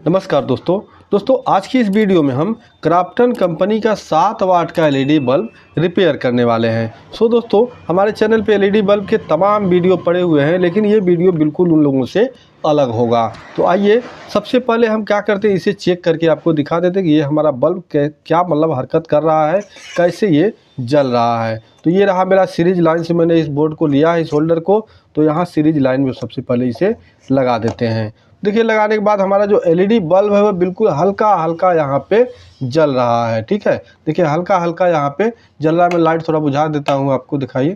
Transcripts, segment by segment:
नमस्कार दोस्तों आज की इस वीडियो में हम क्राफ्टन कंपनी का 7 वाट का एलईडी बल्ब रिपेयर करने वाले हैं। दोस्तों हमारे चैनल पे एलईडी बल्ब के तमाम वीडियो पड़े हुए हैं, लेकिन ये वीडियो बिल्कुल उन लोगों से अलग होगा। तो आइए सबसे पहले हम क्या करते हैं, इसे चेक करके आपको दिखा देते हैं कि ये हमारा बल्ब क्या मतलब हरकत कर रहा है, कैसे ये जल रहा है। तो ये रहा मेरा सीरीज लाइन से मैंने इस बोर्ड को लिया है, इस होल्डर को। तो यहाँ सीरीज लाइन में सबसे पहले इसे लगा देते हैं। देखिए लगाने के बाद हमारा जो एलईडी बल्ब है वो बिल्कुल हल्का हल्का यहाँ पे जल रहा है। ठीक है, देखिए हल्का हल्का यहाँ पे जल रहा है। मैं लाइट थोड़ा बुझा देता हूँ, आपको दिखाइए।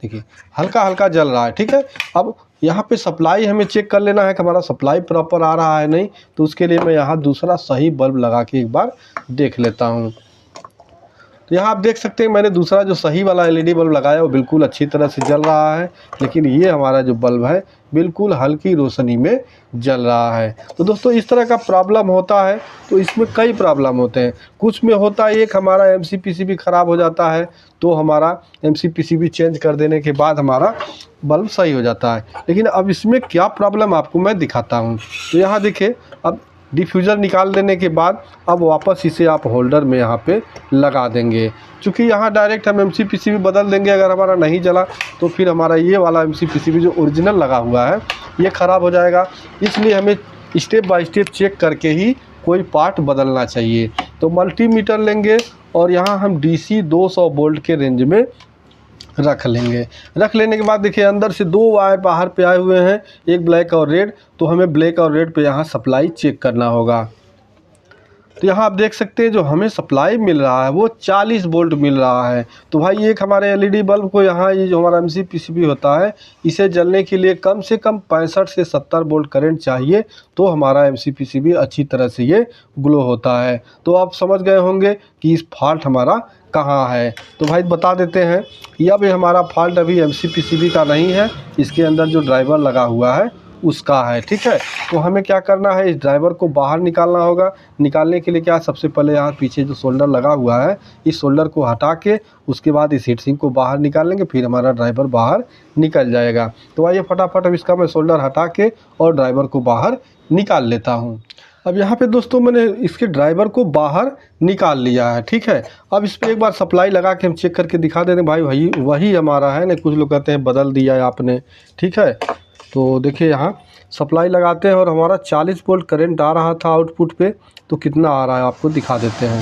देखिए हल्का हल्का जल रहा है। ठीक है, अब यहाँ पे सप्लाई हमें चेक कर लेना है कि हमारा सप्लाई प्रॉपर आ रहा है नहीं। तो उसके लिए मैं यहाँ दूसरा सही बल्ब लगा के एक बार देख लेता हूँ। तो यहाँ आप देख सकते हैं मैंने दूसरा जो सही वाला एलईडी बल्ब लगाया वो बिल्कुल अच्छी तरह से जल रहा है, लेकिन ये हमारा जो बल्ब है बिल्कुल हल्की रोशनी में जल रहा है। तो दोस्तों इस तरह का प्रॉब्लम होता है। तो इसमें कई प्रॉब्लम होते हैं। कुछ में होता है एक हमारा एमसीपीसीबी ख़राब हो जाता है, तो हमारा एमसीपीसीबी चेंज कर देने के बाद हमारा बल्ब सही हो जाता है। लेकिन अब इसमें क्या प्रॉब्लम आपको मैं दिखाता हूँ। तो यहाँ देखिए, अब डिफ्यूज़र निकाल देने के बाद अब वापस इसे आप होल्डर में यहाँ पे लगा देंगे। चूँकि यहाँ डायरेक्ट हम एमसीपीसीबी बदल देंगे, अगर हमारा नहीं जला तो फिर हमारा ये वाला एमसीपीसीबी जो ओरिजिनल लगा हुआ है ये ख़राब हो जाएगा। इसलिए हमें स्टेप बाय स्टेप चेक करके ही कोई पार्ट बदलना चाहिए। तो मल्टीमीटर लेंगे और यहाँ हम DC 200 वोल्ट के रेंज में रख लेंगे। रख लेने के बाद देखिए अंदर से 2 वायर बाहर पे आए हुए हैं, एक ब्लैक और रेड। तो हमें ब्लैक और रेड पे यहाँ सप्लाई चेक करना होगा। तो यहाँ आप देख सकते हैं जो हमें सप्लाई मिल रहा है वो 40 वोल्ट मिल रहा है। तो भाई एक हमारे एलईडी बल्ब को यहाँ ये जो हमारा एमसीपीसीबी होता है इसे जलने के लिए कम से कम 65 से 70 वोल्ट करंट चाहिए, तो हमारा एमसीपीसीबी अच्छी तरह से ये ग्लो होता है। तो आप समझ गए होंगे कि इस फॉल्ट हमारा कहाँ है। तो भाई बता देते हैं, यह भी हमारा फॉल्ट अभी एमसीपीसीबी का नहीं है, इसके अंदर जो ड्राइवर लगा हुआ है उसका है। ठीक है, तो हमें क्या करना है, इस ड्राइवर को बाहर निकालना होगा। निकालने के लिए क्या, सबसे पहले यहाँ पीछे जो सोल्डर लगा हुआ है इस सोल्डर को हटा के उसके बाद इस हीट सिंक को बाहर निकाल लेंगे, फिर हमारा ड्राइवर बाहर निकल जाएगा। तो आइए फटाफट अब इसका मैं सोल्डर हटा के और ड्राइवर को बाहर निकाल लेता हूँ। अब यहाँ पे दोस्तों मैंने इसके ड्राइवर को बाहर निकाल लिया है। ठीक है, अब इस पर एक बार सप्लाई लगा के हम चेक करके दिखा देते हैं। भाई वही हमारा है ना, कुछ लोग कहते हैं बदल दिया है आपने। ठीक है, तो देखिए यहाँ सप्लाई लगाते हैं और हमारा 40 वोल्ट करंट आ रहा था आउटपुट पे। तो कितना आ रहा है आपको दिखा देते हैं।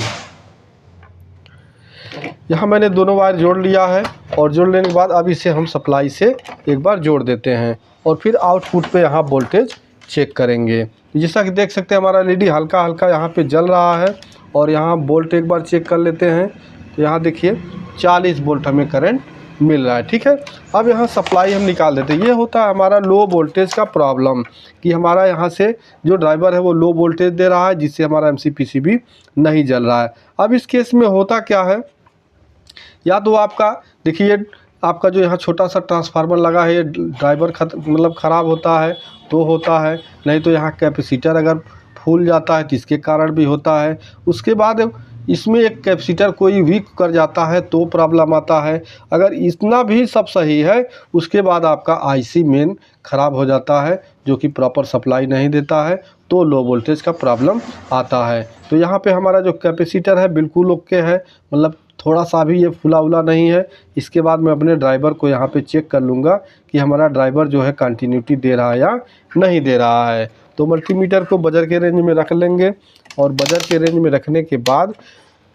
यहाँ मैंने दोनों वायर जोड़ लिया है और जोड़ लेने के बाद अब इसे हम सप्लाई से एक बार जोड़ देते हैं और फिर आउटपुट पे यहाँ वोल्टेज चेक करेंगे। जैसा कि देख सकते हैं हमारा एलईडी हल्का हल्का यहाँ पे जल रहा है और यहाँ वोल्ट एक बार चेक कर लेते हैं। तो यहाँ देखिए 40 वोल्ट हमें करंट मिल रहा है। ठीक है, अब यहाँ सप्लाई हम निकाल देते हैं। ये होता है हमारा लो वोल्टेज का प्रॉब्लम, कि हमारा यहाँ से जो ड्राइवर है वो लो वोल्टेज दे रहा है, जिससे हमारा एमसीपीसीबी नहीं जल रहा है। अब इस केस में होता क्या है, या तो आपका देखिए आपका जो यहाँ छोटा सा ट्रांसफार्मर लगा है ये ड्राइवर मतलब ख़राब होता है तो होता है, नहीं तो यहाँ कैपेसिटर अगर फूल जाता है तो इसके कारण भी होता है। उसके बाद इसमें एक कैपेसिटर कोई वीक कर जाता है तो प्रॉब्लम आता है। अगर इतना भी सब सही है उसके बाद आपका आईसी मेन ख़राब हो जाता है, जो कि प्रॉपर सप्लाई नहीं देता है, तो लो वोल्टेज का प्रॉब्लम आता है। तो यहाँ पे हमारा जो कैपेसिटर है बिल्कुल ओके है, मतलब थोड़ा सा भी ये फुला उला नहीं है। इसके बाद मैं अपने ड्राइवर को यहाँ पे चेक कर लूँगा कि हमारा ड्राइवर जो है कंटिन्यूटी दे रहा है या नहीं दे रहा है। तो मल्टीमीटर को बजर के रेंज में रख लेंगे और बजर के रेंज में रखने के बाद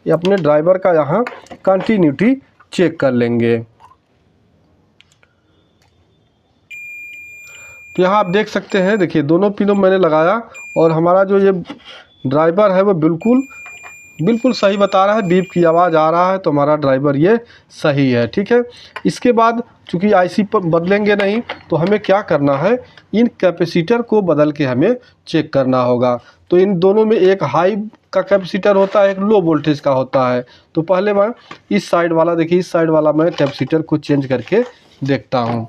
ये अपने ड्राइवर का यहाँ कंटिन्यूटी चेक कर लेंगे। तो यहाँ आप देख सकते हैं, देखिए दोनों पिनों मैंने लगाया और हमारा जो ये ड्राइवर है वो बिल्कुल सही बता रहा है। बीप की आवाज़ आ रहा है तो हमारा ड्राइवर ये सही है। ठीक है, इसके बाद चूँकि आईसी पर बदलेंगे नहीं तो हमें क्या करना है, इन कैपेसिटर को बदल के हमें चेक करना होगा। तो इन दोनों में एक हाई का कैपेसिटर होता है, एक लो वोल्टेज का होता है। तो पहले मैं इस साइड वाला, देखिए इस साइड वाला मैं कैपेसिटर को चेंज करके देखता हूँ।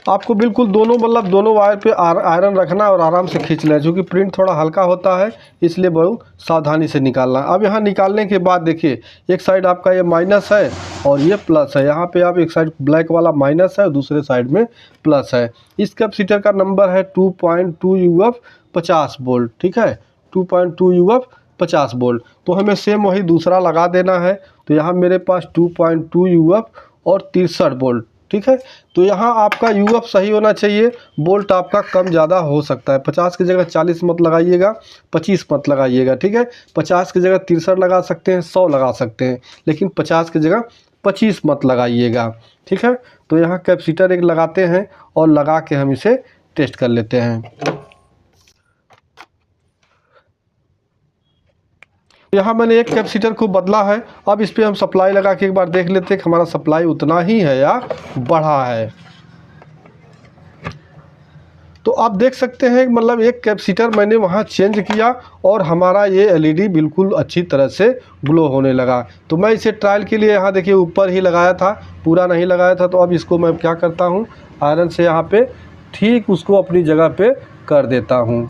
आपको बिल्कुल दोनों मतलब दोनों वायर पे आयरन रखना और आराम से खींच लेना, क्योंकि प्रिंट थोड़ा हल्का होता है, इसलिए बहुत सावधानी से निकालना। अब यहाँ निकालने के बाद देखिए, एक साइड आपका ये माइनस है और ये प्लस है। यहाँ पे आप एक साइड ब्लैक वाला माइनस है और दूसरे साइड में प्लस है। इस कैपेसिटर का नंबर है 2.2 UF 50 वोल्ट, ठीक है, 2.2 UF 50 वोल्ट। तो हमें सेम वही दूसरा लगा देना है। तो यहाँ मेरे पास 2.2 UF और 63 वोल्ट, ठीक है। तो यहाँ आपका UF सही होना चाहिए, वोल्ट आपका कम ज़्यादा हो सकता है। 50 की जगह 40 मत लगाइएगा, 25 मत लगाइएगा, ठीक है। 50 की जगह 63 लगा सकते हैं, 100 लगा सकते हैं, लेकिन 50 की जगह 25 मत लगाइएगा, ठीक है। तो यहाँ कैपेसिटर एक लगाते हैं और लगा के हम इसे टेस्ट कर लेते हैं। यहाँ मैंने एक कैपेसिटर को बदला है। अब इस पर हम सप्लाई लगा के एक बार देख लेते हैं कि हमारा सप्लाई उतना ही है या बढ़ा है। तो आप देख सकते हैं मतलब एक कैपेसिटर मैंने वहाँ चेंज किया और हमारा ये LED बिल्कुल अच्छी तरह से ग्लो होने लगा। तो मैं इसे ट्रायल के लिए यहाँ देखिए ऊपर ही लगाया था, पूरा नहीं लगाया था। तो अब इसको मैं क्या करता हूँ, आयरन से यहाँ पे ठीक उसको अपनी जगह पे कर देता हूँ।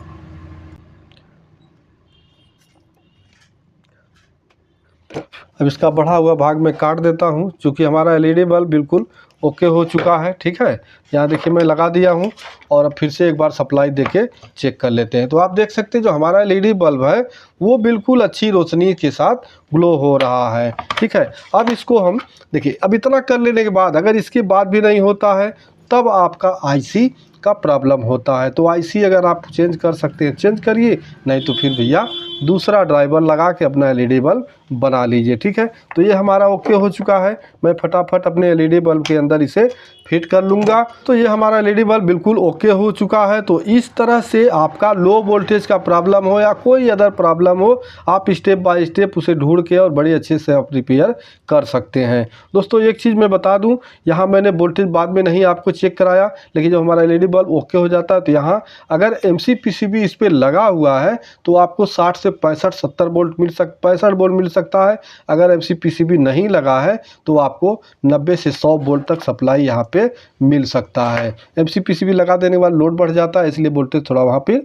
अब इसका बढ़ा हुआ भाग मैं काट देता हूँ, क्योंकि हमारा LED बल्ब बिल्कुल ओके हो चुका है, ठीक है। यहाँ देखिए मैं लगा दिया हूँ और अब फिर से एक बार सप्लाई देके चेक कर लेते हैं। तो आप देख सकते हैं जो हमारा LED बल्ब है वो बिल्कुल अच्छी रोशनी के साथ ग्लो हो रहा है, ठीक है। अब इसको हम देखिए, अब इतना कर लेने के बाद अगर इसके बाद भी नहीं होता है तब आपका IC का प्रॉब्लम होता है। तो IC अगर आप चेंज कर सकते हैं चेंज करिए, नहीं तो फिर भैया दूसरा ड्राइवर लगा के अपना LED बल्ब बना लीजिए, ठीक है। तो ये हमारा ओके हो चुका है। मैं फटाफट अपने LED बल्ब के अंदर इसे फिट कर लूँगा। तो ये हमारा LED बल्ब बिल्कुल ओके हो चुका है। तो इस तरह से आपका लो वोल्टेज का प्रॉब्लम हो या कोई अदर प्रॉब्लम हो, आप स्टेप बाय स्टेप उसे ढूंढ के और बड़े अच्छे से आप रिपेयर कर सकते हैं। दोस्तों एक चीज़ मैं बता दूं, यहाँ मैंने वोल्टेज बाद में नहीं आपको चेक कराया, लेकिन जब हमारा LED बल्ब ओके हो जाता है तो यहाँ अगर MCPCB इस पर लगा हुआ है तो आपको 60 से 65-70 वोल्ट 65 वोल्ट मिल सकता है। अगर MCPCB नहीं लगा है तो आपको 90 से 100 वोल्ट तक सप्लाई यहाँ पे मिल सकता है। MCPCB लगा देने के बाद लोड बढ़ जाता है, इसलिए वोल्टेज थोड़ा वहाँ पे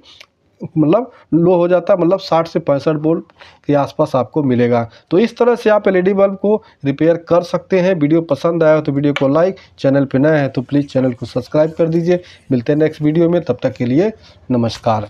मतलब लो हो जाता है, मतलब 60 से 65 वोल्ट के आसपास आपको मिलेगा। तो इस तरह से आप LED बल्ब को रिपेयर कर सकते हैं। वीडियो पसंद आया तो वीडियो को लाइक, चैनल पे नए हैं तो प्लीज़ चैनल को सब्सक्राइब कर दीजिए। मिलते हैं नेक्स्ट वीडियो में, तब तक के लिए नमस्कार।